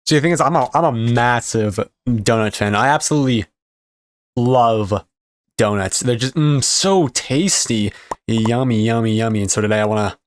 So the thing is, I'm a massive donut fan. I absolutely love donuts. They're just so tasty, yummy, yummy, yummy. And so today I want to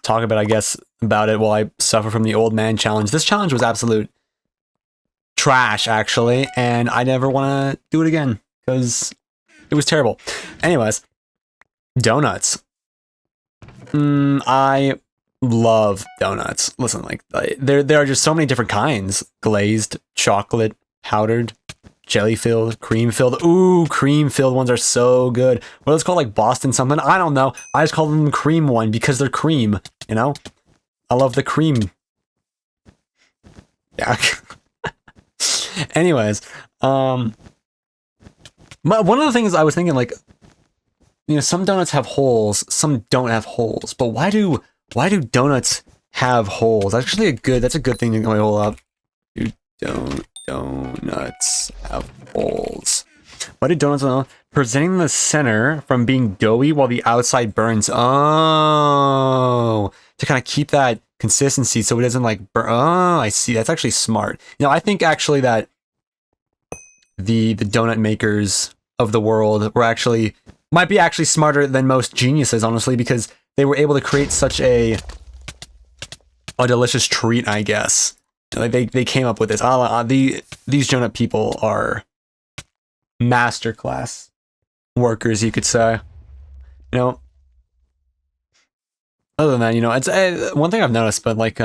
talk about, I guess, about it while I suffer from the old man challenge. This challenge was absolute trash, actually, and I never want to do it again because it was terrible. Anyways, donuts. I love donuts. Listen, like there are just so many different kinds: glazed, chocolate, powdered, jelly filled, cream filled. Ooh, cream filled ones are so good. What is it called, like Boston something? I don't know. I just call them cream one because they're cream. You know, I love the cream. Yeah. Anyways, one of the things I was thinking, like, you know, some donuts have holes, some don't have holes, but why do donuts have holes? Actually, that's a good thing to go hold up. Donuts have holes. Why do donuts have holes? Presenting the center from being doughy while the outside burns. Oh, to kind of keep that consistency so it doesn't like burn. Oh, I see. That's actually smart. You know, I think actually that the donut makers of the world might be actually smarter than most geniuses, honestly, because they were able to create such a delicious treat, I guess. Like they came up with this. These donut people are masterclass workers, you could say. You know, other than that, you know, it's one thing I've noticed, but like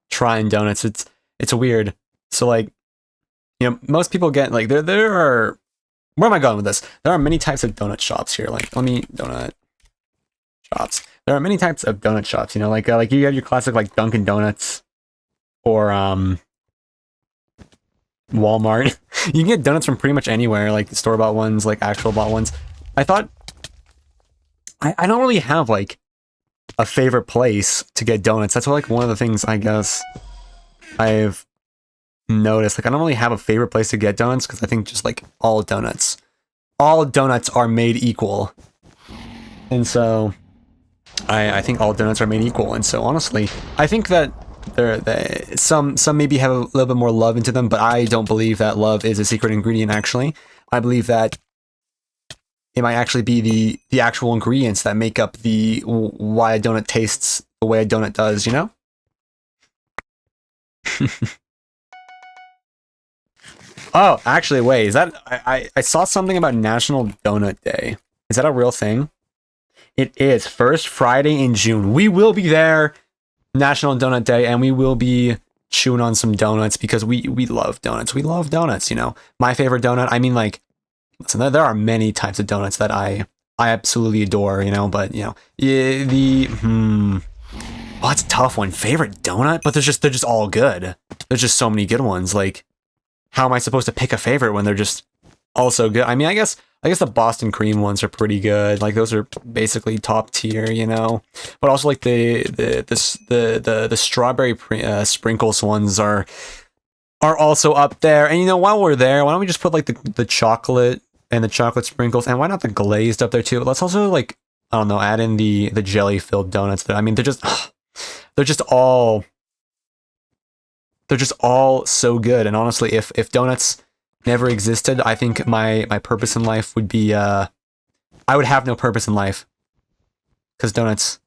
trying donuts, it's weird. So like, you know, most people get like there are, where am I going with this? There are many types of donut shops here. Like, donut shops. There are many types of donut shops, you know, like you have your classic like Dunkin' Donuts or Walmart. You can get donuts from pretty much anywhere, like store-bought ones, like actual bought ones. I thought I don't really have like a favorite place to get donuts. That's like one of the things I guess I've noticed. Like I don't really have a favorite place to get donuts because I think just like all donuts are made equal. And so I think all donuts are made equal. And so honestly, I think that some maybe have a little bit more love into them, but I don't believe that love is a secret ingredient, actually. I believe that it might actually be the actual ingredients that make up why a donut tastes the way a donut does, you know? Oh, actually, wait, is that... I saw something about National Donut Day. Is that a real thing? It is. First Friday in June. We will be there, National Donut Day, and we will be chewing on some donuts because we love donuts. We love donuts, you know? My favorite donut, I mean, like... Listen, there are many types of donuts that I absolutely adore, you know? But, you know, Oh, that's a tough one. Favorite donut? But they're just all good. There's just so many good ones, like... How am I supposed to pick a favorite when they're just all so good? I mean, I guess the Boston cream ones are pretty good. Like those are basically top tier, you know. But also like the strawberry sprinkles ones are also up there. And you know, while we're there, why don't we just put like the chocolate and the chocolate sprinkles, and why not the glazed up there too? Let's also like, I don't know, add in the jelly filled donuts. I mean, they're just all so good. And honestly, if donuts never existed, I think my purpose in life would be I would have no purpose in life, because donuts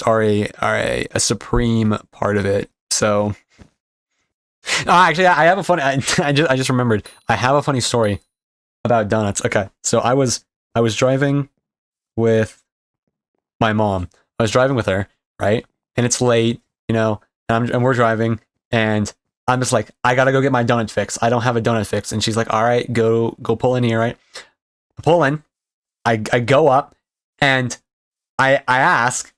are a supreme part of it. So actually, I have a funny. I just remembered. I have a funny story about donuts. Okay, so I was driving with my mom. I was driving with her, right? And it's late, you know, and we're driving. And I'm just like, I gotta go get my donut fix. I don't have a donut fix. And she's like, all right, go pull in here, right? I pull in. I go up, and I ask,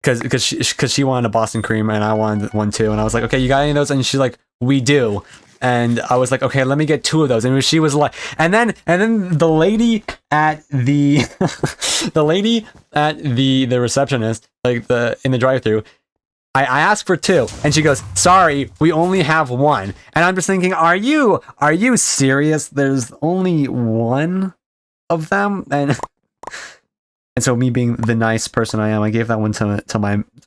because she wanted a Boston cream and I wanted one too. And I was like, okay, you got any of those? And she's like, we do. And I was like, okay, let me get 2 of those. And she was like, and then the lady at the the receptionist, like in the drive-thru, I asked for 2, and she goes, sorry, we only have 1. And I'm just thinking, are you serious? There's only 1 of them? And so me being the nice person I am, I gave that one to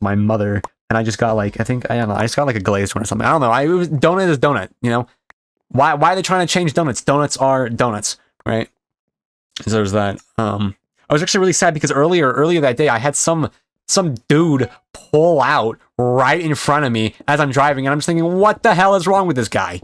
my mother. and I just got like, I don't know, I just got like a glazed one or something. I don't know. It was donut is donut, you know? Why are they trying to change donuts? Donuts are donuts, right? So there's that. I was actually really sad because earlier that day I had some dude pull out right in front of me as I'm driving, and I'm just thinking, what the hell is wrong with this guy?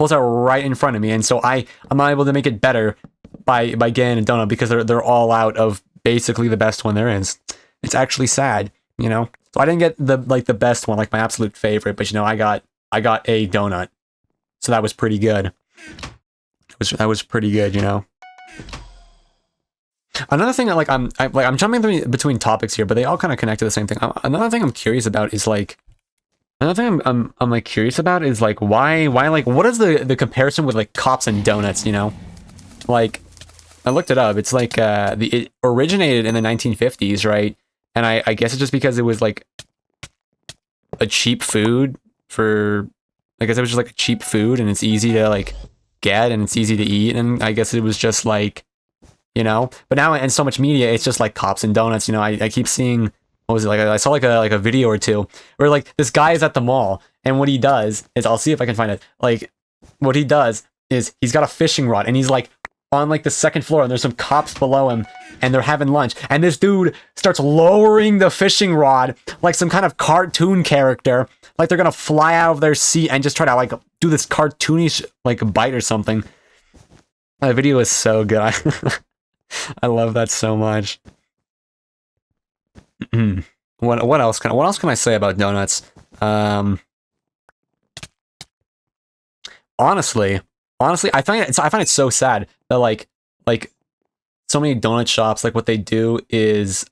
Pulls out right in front of me, and so I'm not able to make it better by getting a donut because they're all out of basically the best one there is. It's actually sad, you know. So I didn't get the best one, like my absolute favorite, but you know, I got a donut, so that was pretty good. That was pretty good, you know. Another thing that I'm jumping between topics here, but they all kind of connect to the same thing. Another thing I'm curious about is like, I'm like curious about is like why like what is the comparison with like cops and donuts, you know? Like I looked it up. It's like it originated in the 1950s, right? And I guess it's just because it was like a cheap food for, I guess it was just like a cheap food and it's easy to like get and it's easy to eat, and I guess it was just like, you know. But now in so much media, it's just like cops and donuts, you know. I keep seeing, what was it, like I saw like a video or two where like this guy is at the mall, and what he does is, I'll see if I can find it, like what he does is he's got a fishing rod and he's like on like the second floor and there's some cops below him and they're having lunch, and this dude starts lowering the fishing rod like some kind of cartoon character, like they're gonna fly out of their seat and just try to like do this cartoonish like bite or something. The video is so good. I love that so much. What else can I say about donuts? Honestly, I find it so sad that like so many donut shops, like what they do is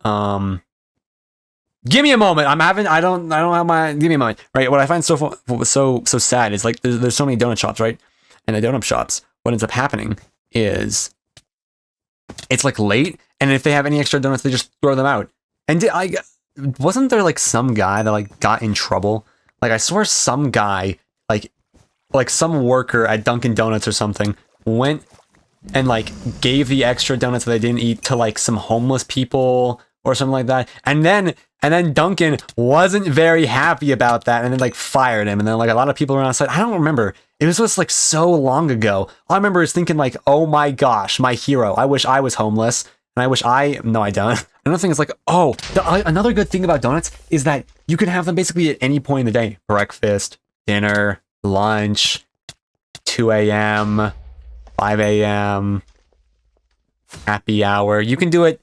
give me a moment. I don't have my, give me a moment. Right. What I find so sad is like there's so many donut shops, right? And the donut shops, what ends up happening is it's like late, and if they have any extra donuts, they just throw them out. And wasn't there like some guy that like got in trouble? Like I swear some guy, like some worker at Dunkin' Donuts or something, went and like gave the extra donuts that they didn't eat to like some homeless people or something like that. And then Dunkin' wasn't very happy about that, and then like fired him. And then like a lot of people were outside. I don't remember. It was just like so long ago. All I remember is thinking like, oh my gosh, my hero. I wish I was homeless. And I wish no, I don't. Another thing is like, another good thing about donuts is that you can have them basically at any point in the day. Breakfast, dinner, lunch, 2 a.m., 5 a.m., happy hour. You can do it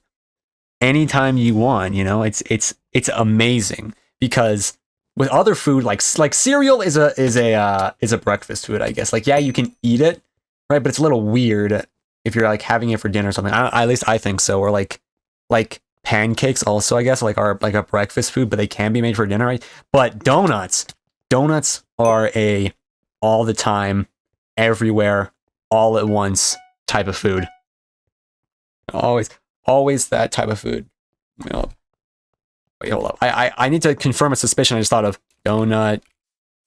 anytime you want, you know? It's amazing, because with other food, like cereal is a breakfast food, I guess. Like, yeah, you can eat it, right? But it's a little weird if you're like having it for dinner or something. At least I think so. Or like pancakes also, I guess, like are like a breakfast food, but they can be made for dinner, right? But donuts are a all the time, everywhere, all at once type of food. Always that type of food. Wait, hold up. I need to confirm a suspicion I just thought of. Donut.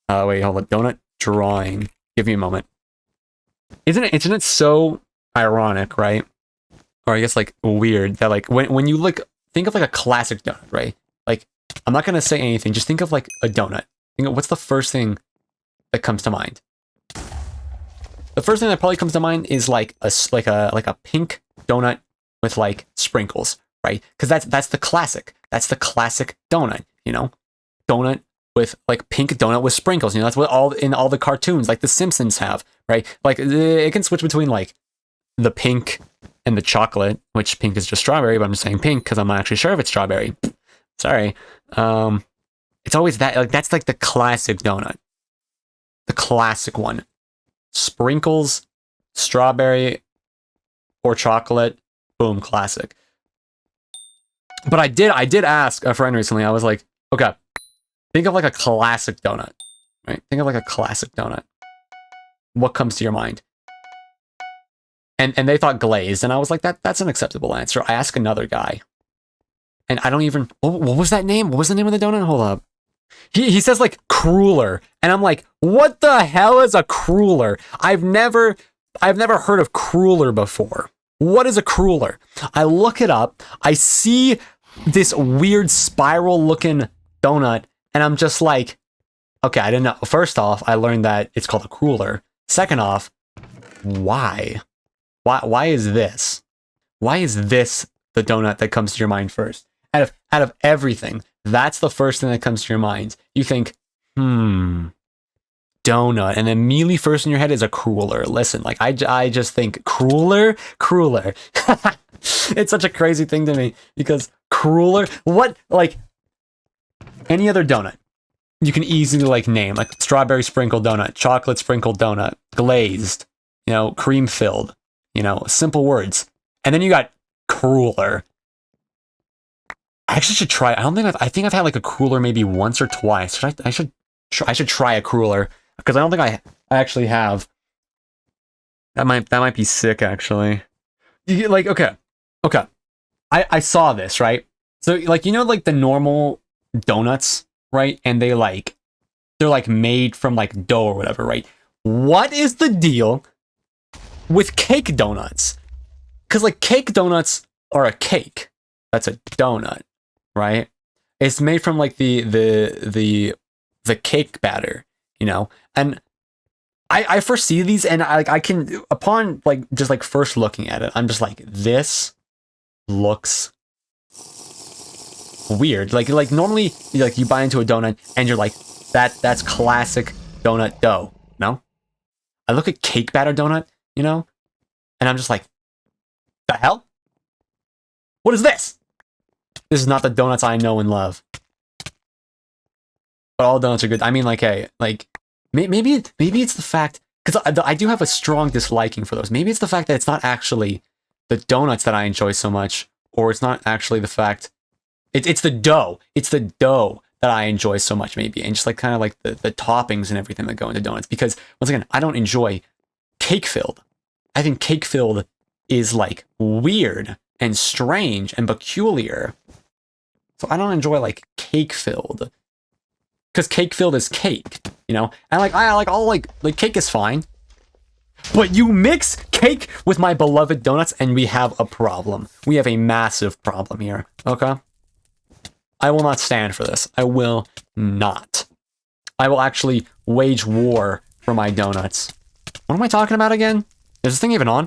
Wait, hold up. Donut drawing. Give me a moment. Isn't it so ironic, right? Or I guess like weird that like when you think of like a classic donut, right? Like, I'm not gonna say anything. Just think of like a donut. Think of, what's the first thing that comes to mind? The first thing that probably comes to mind is like a pink donut with like sprinkles, right? Because that's the classic. That's the classic donut, you know? Donut with like pink donut with sprinkles. You know, that's what all the cartoons like The Simpsons have, right? Like it can switch between like the pink and the chocolate, which pink is just strawberry, but I'm just saying pink because I'm not actually sure if it's strawberry. Sorry. It's always that, like that's like the classic donut. The classic one. Sprinkles, strawberry, or chocolate, boom, classic. But I did ask a friend recently. I was like, okay, think of like a classic donut, right? Think of like a classic donut. What comes to your mind? And they thought glazed, and I was like, that's an acceptable answer. I asked another guy, and I don't even, what was that name? What was the name of the donut? Hold up. He says like cruller, and I'm like, what the hell is a cruller? I've never heard of cruller before. What is a cruller? I look it up. I see this weird spiral looking donut, and I'm just like, okay, I didn't know. First off, I learned that it's called a cruller. Second off, why? Why is this? Why is this the donut that comes to your mind first? Out of everything, that's the first thing that comes to your mind. You think, donut, and then immediately first in your head is a cruller. Listen, like I just think cruller. It's such a crazy thing to me because cruller. What, like any other donut you can easily like name, like strawberry sprinkle donut, chocolate sprinkle donut, glazed, cream filled, simple words. And then you got cruller. I actually should try. I think I've had like a cruller maybe once or twice. I should try a cruller because I don't think I actually have. That might be sick actually. Like okay. I saw this, right? So like like the normal donuts, right? And they're like made from like dough or whatever, right? What is the deal with cake donuts? Because like cake donuts are a cake. That's a donut, right? It's made from like the cake batter, And I first see these and I can, upon like just like first looking at it, I'm just like, this looks weird. Like normally like you buy into a donut and you're like, that's classic donut dough. No? I look at cake batter donut, and I'm just like, the hell? What is this? This is not the donuts I know and love. But all donuts are good. I mean, like, hey, like, maybe it's the fact, because I do have a strong disliking for those. Maybe it's the fact that it's not actually the donuts that I enjoy so much, or it's not actually the fact, it's the dough. It's the dough that I enjoy so much, maybe, and just like kind of like the toppings and everything that go into donuts. Because once again, I don't enjoy cake filled. I think cake filled is like weird and strange and peculiar. So I don't enjoy like cake filled. Because cake filled is cake, And like I like all like cake is fine. But you mix cake with my beloved donuts and we have a problem. We have a massive problem here. Okay? I will not stand for this. I will not. I will actually wage war for my donuts. What am I talking about again? Is this thing even on?